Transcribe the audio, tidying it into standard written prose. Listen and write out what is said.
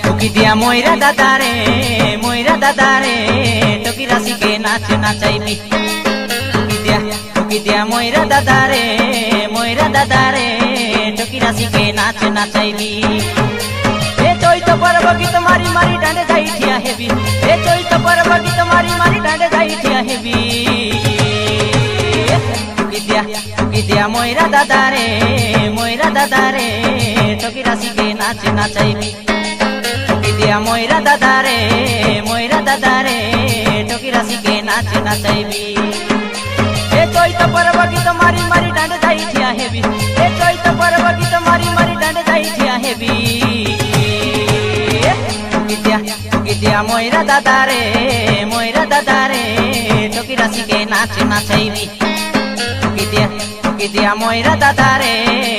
টুকি দিয়া ময়রা দাদারে টকি রাশিকে নাচ নাচাইবি। টুকি দিয়া ময়রা দাদারে টকি রাশিকে নাচ নাচাইবি। এ চৈত পর্ব গীত মারি মারি ডাঁডে যাই ঠিয়া হেবি। এ চৈত পর্ব গীত মারি মারি ডাঁডে যাই ঠিয়া হেবি। টুকি দিয়া ময়রা দাদারে টকি রাশিকে নাচ নাচাইবি। টুকি দিয়া ময়রা দাদারে টকি রাশিকে নাচ নাচাইবি। এ চৈত পর্ব গীত মারি মারি ডাঁডে যাই ঠিয়া হেবি। এ চৈত পর্ব গীত মারি মারি ডাঁডে যাই ঠিয়া হেবি। টুকি দিয়া ময়রা দাদারে টকি রাশিকে নাচ নাচাইবি। টুকি দিয়া ময়রা দাদারে